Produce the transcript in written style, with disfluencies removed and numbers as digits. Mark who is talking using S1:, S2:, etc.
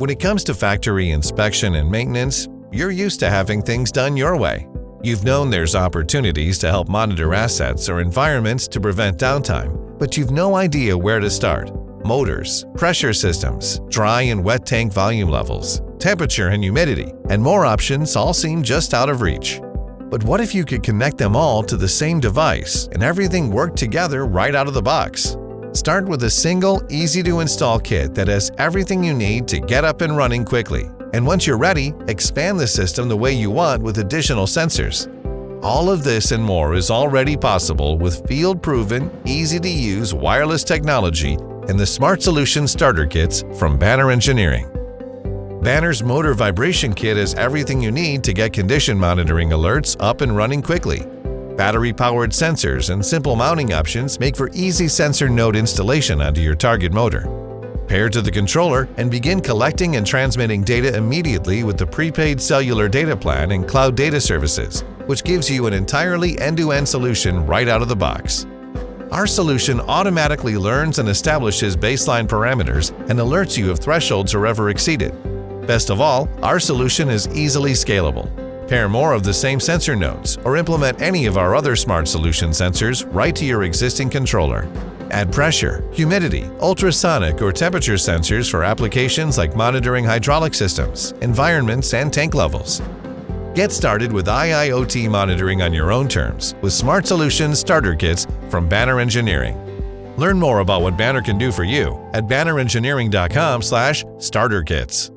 S1: When it comes to factory inspection and maintenance, you're used to having things done your way. You've known there's opportunities to help monitor assets or environments to prevent downtime, but you've no idea where to start. Motors, pressure systems, dry and wet tank volume levels, temperature and humidity, and more options all seem just out of reach. But what if you could connect them all to the same device and everything worked together right out of the box? Start with a single, easy-to-install kit that has everything you need to get up and running quickly. And once you're ready, expand the system the way you want with additional sensors. All of this and more is already possible with field-proven, easy-to-use wireless technology and the SmartSolutions starter kits from Banner Engineering. Banner's Motor Vibration Kit has everything you need to get condition monitoring alerts up and running quickly. Battery-powered sensors and simple mounting options make for easy sensor node installation onto your target motor. Pair to the controller and begin collecting and transmitting data immediately with the prepaid cellular data plan and cloud data services, which gives you an entirely end-to-end solution right out of the box. Our solution automatically learns and establishes baseline parameters and alerts you if thresholds are ever exceeded. Best of all, our solution is easily scalable. Pair more of the same sensor nodes or implement any of our other SmartSolutions sensors right to your existing controller. Add pressure, humidity, ultrasonic or temperature sensors for applications like monitoring hydraulic systems, environments, and tank levels. Get started with IIoT monitoring on your own terms with SmartSolutions starter kits from Banner Engineering. Learn more about what Banner can do for you at bannerengineering.com/starterkits.